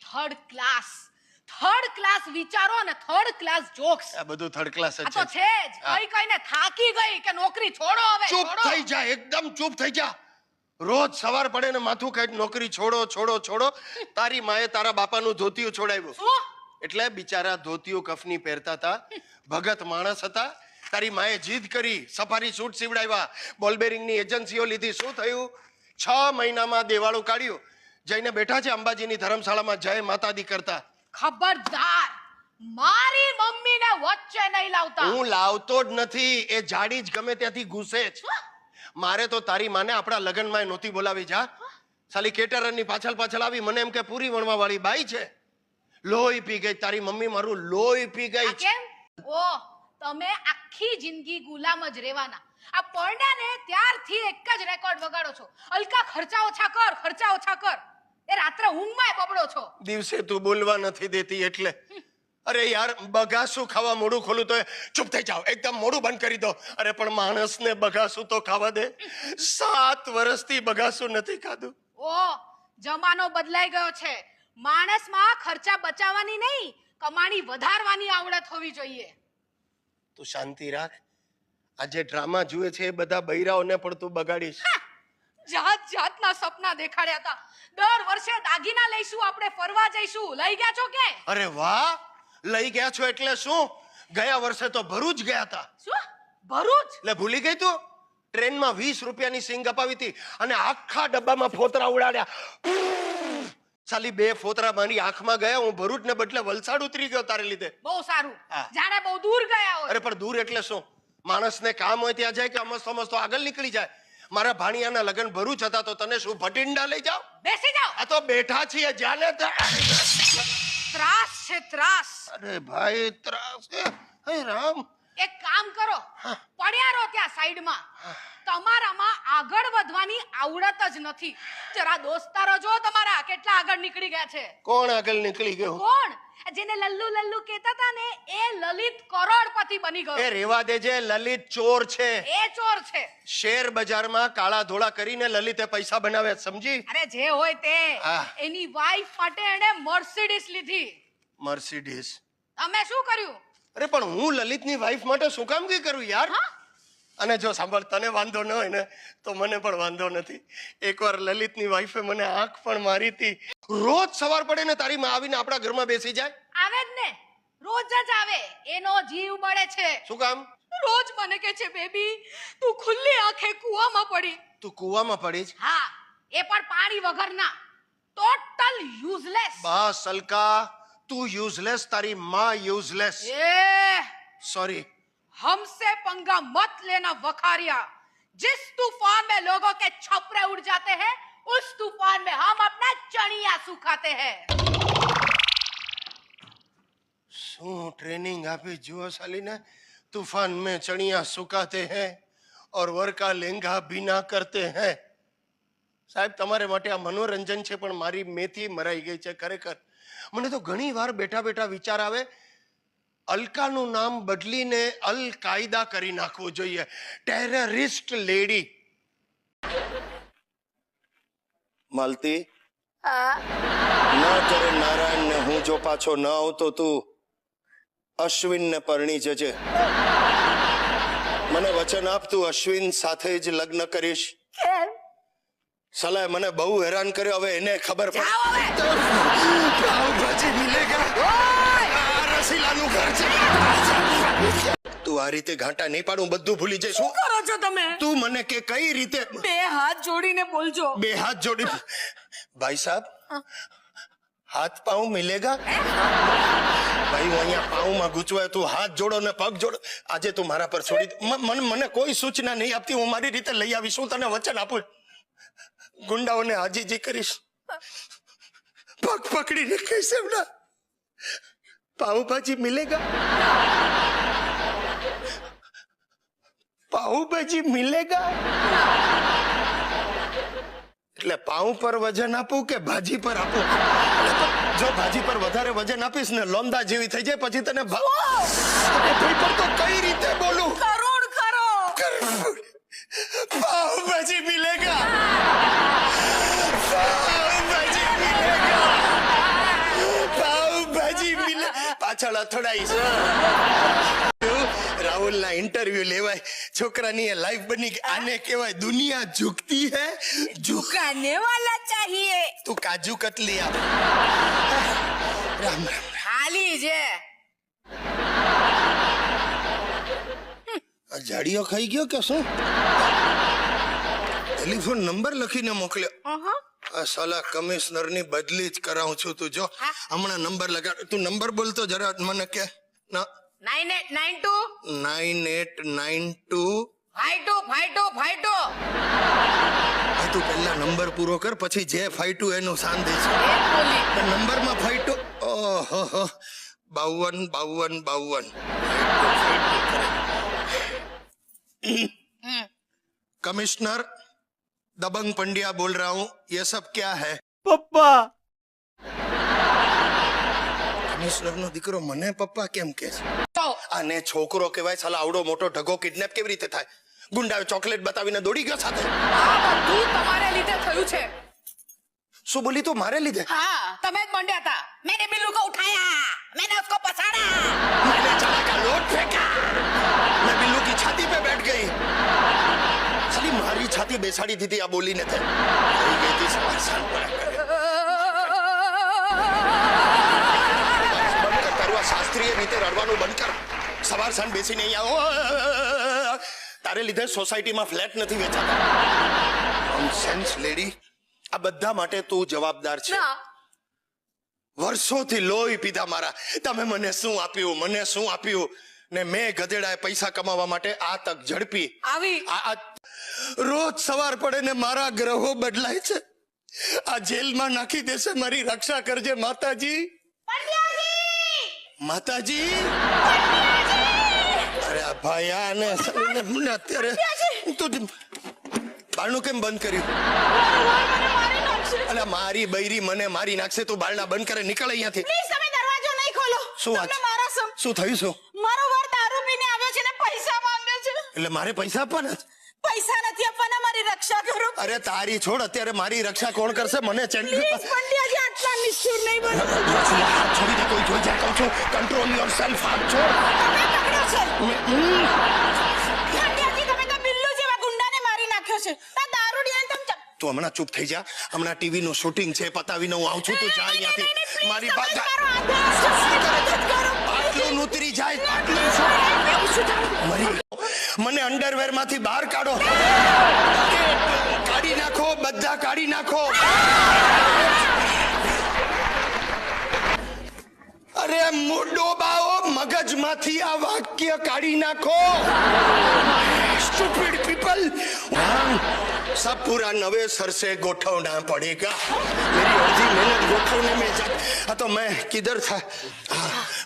Third class વિચારો અને third class jokes. આ બધું થર્ડ ક્લાસ આ તો છે. છે જ. કઈને થાકી ગઈ કે નોકરી છોડો હવે. ચૂપ થઈ જા, એકદમ ચૂપ થઈ જા. રોજ સવાર પડે ને માથું ખાઈ નોકરી છોડો છોડો છોડો. તારી માએ તારા બાપાનું ધોતિયું છોડાવ્યું. શું? એટલે બિચારા ધોતિયું કફની પહેરતા હતા, ભગત માણસ હતા. તારી માએ જીદ કરી, સફારી સૂટ સીવડાવ્યા, બોલબેરિંગની એજન્સીઓ લીધી. શું થયું? 6 મહિનામાં દેવાળું કાઢ્યું. જઈને બેઠા છે અંબાજીની ધર્મશાળામાં જય માતાદી કરતા. ખબરદાર, મારી મમ્મીને વચ્ચે નહીં લાવતા. હું લાવતો જ નથી, એ જાડી જ ગમે ત્યાંથી ઘૂસે જ. મારે તો તારી માને આપણા લગ્નમાં નહોતી બોલાવી. જા સાલી કેટરરની પાછળ આવી મને એમ કે પૂરી વણવા વાળી બાઈ છે. લોહી પી ગઈ તારી મમ્મી, મારું લોહી પી ગઈ. કેમ? ઓ, તમે આખી જિંદગી ગુલામ જ રહેવાના. આ પરણ્યા ને ત્યારથી એક જ રેકોર્ડ વગાડો છો, અલકા ખર્ચા ઓછા કર, ખર્ચા ઓછા કર. એ રાત્રે ઊંઘમાં બબડો છો. દિવસે તું બોલવા નથી દેતી એટલે. અરે યાર, બગાસું ખાવા મોઢું ખોલું તો ચૂપ થઈ જાવ, એકદમ મોઢું બંધ કરી દો. અરે પણ માણસને બગાસું તો ખાવા દે. 7 વર્ષથી બગાસું નથી ખાધું. ઓ, જમાનો બદલાઈ ગયો છે. માણસમાં ખર્ચા બચાવવાની નહીં, કમાણી વધારવાની આવડત હોવી જોઈએ. તું શાંતિ રાખ. આ જે ડ્રામા જુએ છે એ બધા બૈરાઓને પણ તું બગાડીશ. જાતના સપના દેખાડ્યા હતા. દર વર્ષે દાગીના લઈશું, આપણે ફરવા જઈશું. લઈ ગયા છો કે? અરે વાહ, લઈ ગયા છો એટલે શું? ગયા વર્ષે તો ભરૂચ ગયા હતા. શું? ભરૂચ? એટલે ભૂલી ગઈ તું? ટ્રેનમાં 20 રૂપિયાની સિંગ અપાવી હતી અને આખા ડબ્બામાં ફોતરા ઉડાડ્યા. સાલી 2 ફોતરા મારી આંખમાં ગયા. હું ભરૂચ ને બદલે વલસાડ ઉતરી ગયો તારે લીધે. બહુ સારું. હા. જાણે બહુ દૂર ગયા હોય. અરે પણ દૂર એટલે શું? માણસને કામ હોય ત્યાં જાય કે અમસ્તો આગળ નીકળી જાય. મારા ભાણિયાના લગ્ન ભરૂચ હતા તો તને શું ભટિંડા લઈ જાવ? બેસી જાઓ. આ તો બેઠા છીએ જાને. ત્રાસ છે, ત્રાસ. અરે ભાઈ, ત્રાસ. હે રામ, એક કામ કરો, પડ્યા રહો ત્યાં સાઈડમાં. તમારામાં આગળ વધવાની આવડત જ નથી. જરા દોસ્તારો જો તમારા કેટલા આગળ નીકળી ગયા છે. કોણ આગળ નીકળી ગયો? કોણ? જેને લલ્લુ લલ્લુ કહેતા હતા ને, એ લલિત કરોડપતિ બની ગયો. એ રેવા દેજે, લલિત ચોર છે. એ ચોર છે. શેર બજારમાં કાળા ધોળા કરીને લલિતે પૈસા બનાવે, સમજી? અરે જે હોય તે. હા. એની વાઈફ માટે એણે મર્સિડીઝ લીધી. મર્સિડીઝ? તમે શું કર્યું? અરે પણ હું લલિતની વાઈફ માટે શું કામ કઈ કરું યાર? અને જો સાંભળ, તને વાંધો ન હોય ને તો મને પણ વાંધો નથી. એકવાર લલિતની વાઈફે મને આંખ પણ મારી હતી. રોજ સવાર પડે ને તારી માં આવીને આપણા ઘરમાં બેસી જાય. આવે જ ને, રોજ જ આવે. એનો જીવ બળે છે. શું કામ? રોજ મને કહે છે, બેબી તું ખુલ્લી આંખે કૂવામાં પડી. તું કૂવામાં પડી જ? હા, એ પણ પાણી વગરના. Total useless. બસ અલકા, તું યુઝલેસ, તારી માં યુઝલેસ. એ सॉरी, हमसे पंगा मत लेना वखारिया. जिस तूफान में लोगों के छपरे उड़ जाते हैं, उस तूफान में हम अपना चणिया सुखाते हैं. શું ટ્રેનિંગ આપી જુઓ સાલીને. तूफान में चणिया सुखाते हैं और वर्का लेंगा भीना करते हैं. સાહેબ, તમારે માટે આ મનોરંજન છે પણ મારી મેથી મરાઈ ગઈ છે ખરેખર. મને તો ઘણી વાર બેઠા બેઠા વિચાર આવે, અલકાનું નામ બદલીને અલ કાયદા કરી નાખવું જોઈએ. Terrorist lady. માલતી, ન કરે નારાયણ ને હું જો પાછો ન આવતો તું અશ્વિન ને પરણી જજે. મને વચન આપ, તું અશ્વિન સાથે જ લગ્ન કરીશ. સલાહ મને બહુ હેરાન કર્યો, હવે એને ખબર પડે. પાવભાજી મિલેગા. રસીલાનું ઘર છે. તું આ રીતે ઘાંટા નહીં પાડું, બધું ભૂલી જઈશ. શું કરો છો તમે? તું મને કે કઈ રીતે? 2 હાથ જોડીને બોલજો. 2 હાથ જોડી? ભાઈ સાહેબ, હાથ પાઉં મિલેગા? ભાઈ હું અહીંયા પાઉમાં ગૂંચવાય, તું હાથ જોડો ને પગ જોડો. આજે તું મારા પર છોડી મને કોઈ સૂચના નહીં આપતી. હું મારી રીતે લઈ આવીશ. હું તને વચન આપું, ગુંડાઓને આજીજી કરીશ. પગ પકડીને કહીશ એમના પાઉભાજી મિલેગા, પાઉભાજી મિલેગા. એટલે પાઉં પર વજન આપું કે ભાજી પર આપું? જો ભાજી પર વધારે વજન આપીશ ને લોંદા જેવી થઈ જાય પછી તને ભાઈ પર તો કઈ રીતે બોલું? કરોડ ખરો. પાઉભાજી મિલેગા, પાઉભાજી મિલેગા. પાછળ અથડાઈશ રાહુલના ઇન્ટરવ્યુ લેવાય છોકરાની લાઈફ બની ગઈ આને કહેવાય દુનિયા ઝુકતી હે झुकाने वाला चाहिए તું કાજુ કતલી આપ રામ રામ खाली जे આ જાડીઓ ખાઈ ગયો કે શું ટેલિફોન નંબર લખીને મોકલ્યો આ સાલા કમિશનરની બદલી જ કરાવું છું તું જો હમણાં નંબર લગાડ તું નંબર બોલતો જરા મને કે 9892 9892 52 તું પહેલા નંબર પૂરો કર પછી જે ફાઈટુ એનું શાન દે છે एक बोली નંબરમાં ફાઈટુ ઓહો 52 कमिश्नर दबंग पंड्या बोल रहा हूँ ये सब क्या है પપ્પા કમિશનર નો દીકરો મને પપ્પા કેમ કે છે तो આને છોકરો કહેવાય સાલા આવડો મોટો ઢગો કિડનેપ કેવી રીતે થાય ગુંડાએ ચોકલેટ બતાવીને દોડી ગયો સાથે આ બધું તમારે લીધે થયું છે શું બોલી તું મારે લીધે हाँ તમે જ મંડ્યા હતા मैंने बिल्लू को उठाया मैंने उसको पछाड़ा मैंने चना का लोट फेंका मैं बिल्लू की छाती पे बैठ गई साली मारी छाती बेसाड़ी थी आ बोली ने थे થઈ ગઈ હતી સવાર સાંજ પડા કરે બંધ કર તારું આ શાસ્ત્રીય રીતે રડવાનું બંધ કર સવાર સાંજ બેસી નહીં આવો તારે લીધે સોસાયટીમાં ફ્લેટ નથી વેચાતા નોનસેન્સ લેડી આ બધા માટે તું જવાબદાર છે ના વર્ષોથી લોહી પીધા મારા તમે મને શું આપ્યું ને મેં ગધેડાએ પૈસા કમાવા માટે આ તક ઝડપી આવી આ રોજ સવાર પડે ને મારા ગ્રહો બદલાય છે આ જેલમાં નાખી દેશે મારી રક્ષા કરજે માતાજી માતાજી અરે આ ભાઈ આને અત્યારે તું બારણું કેમ બંધ કર્યું અલા મારી બૈરી મને મારી નાખશે તું બારણા બંધ કરે નીકળ અહીંયાથી प्लीज તમે દરવાજો નહીં ખોલો શું વાત તમને મારા શું થયું શું મારો વર દારૂ પીને આવ્યો છે ને પૈસા માંગે છે એટલે મારે પૈસા આપવાના છે? પૈસા નથી આપવાના મારી રક્ષા કરો અરે તારી છોડ અત્યારે મારી રક્ષા કોણ કરશે મને પ્લીઝ પંડ્યાજી આટલા નિષ્ઠુર નહીં બનો હાથ છોડી દે કોઈ જોઈ જાય કહું છું કંટ્રોલ યોર સેલ્ફ હાથ છોડ તમે પકડ્યો છે પંડ્યાજી તમે તો બિલ્લુ જેવા ગુંડાને મારી નાખ્યો છે આ દારૂડિયાને તમે તું હમણાં ચૂપ થઈ જા હમણાં ટીવી નું શૂટિંગ છે પતાવીને હું આવું છું તું જા અહીંયાથી મારી વાત આટલું ઉતરી જાય આટલું મરી મને અંડરવેર માંથી બહાર કાઢો કાઢી નાખો બધા કાઢી નાખો અરે ડોબાઓ મગજમાંથી આ વાક્ય કાઢી નાખો स्टूपिड पीपल सब पूरा नवेसर से गोठवना पड़ेगा मेरी अर्धी मेहनत गोठवने में जा तो मैं किधर था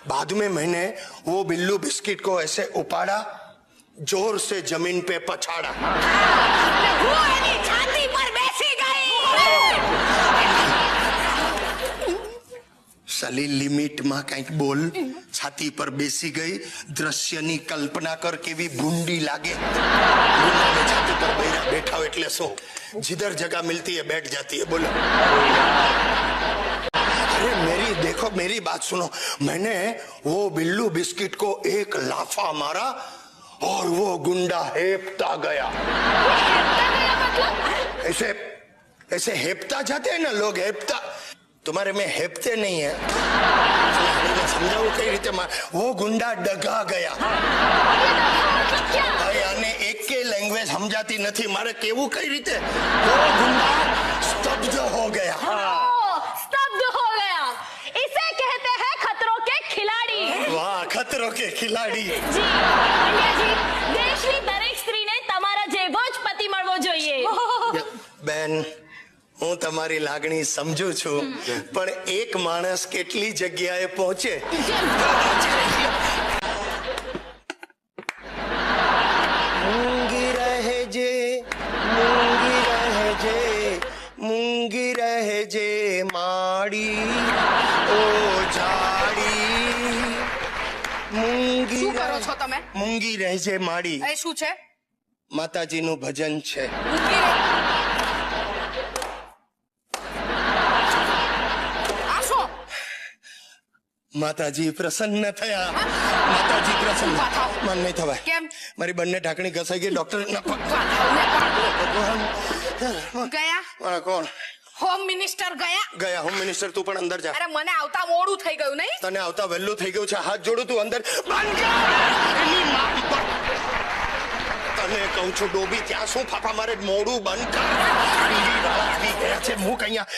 बाद में मैंने वो बिल्लू बिस्किट को ऐसे उपाड़ा जोर से जमीन पे पछाड़ा હું એની છાતી પર બેસી ગઈ साली लिमिट में कहीं बोल छाती पर बेसी गई दृश्य नी कल्पना कर केवी भूंडी लागे गुंडा ने छाती पर बैरा बैठा हो એટલે શું जिधर जगह मिलती है बैठ जाती है बोलो अरे मेरी बात सुनो मैंने वो बिल्लू बिस्किट को एक लाफा मारा और वो गुंडा हेपता गया ऐसे ऐसे हेपता जाते हैं ना लोग हेपता तुम्हारे में हेपते नहीं है समझाओ कई रीते वो गुंडा डगा गया भाई आने एक के लैंग्वेज समझाती नहीं मारे केवू कई रीते वो गुंडा स्तब्ध हो गया स्तब्ध हो गया इसे कहते हैं खतरों के खिलाड़ी वाह खतरों के खिलाड़ी જી પંડ્યાજી દેશની દરેક સ્ત્રીને તમારા જેવો જ પતિ મળવો જોઈએ બેન હું તમારી લાગણી સમજુ છું પણ એક માણસ કેટલી જગ્યાએ પહોંચે મૂંગી રહેજે મૂંગી રહેજે માડી ઓ જાડી મૂંગી શું કરો છો તમે મૂંગી રહેજે માડી એ શું છે માતાજીનું ભજન છે ઊંઘી રહે. આ શું માતાજી પ્રસન્ન થયા માતાજી પ્રસન્ન મન નહીં થવાય કેમ? મારી બંને ઢાંકણી ઘસાઈ ગઈ ડોક્ટર ગયા કોણ હોમ મિનિસ્ટર ગયા ગયા હોમ મિનિસ્ટર તું પણ અંદર જા અરે મને આવતા મોડું થઈ ગયું નહીં તને આવતા વહેલું થઈ ગયું છે હાથ જોડું તું અંદર બંધ કર! એની માં પર. તને કહું છું ડોબી ત્યાં શું ફાફા મારે મોડું બંધ કર ટીવી વાળા આવી ગયા છે મૂક અહીંયા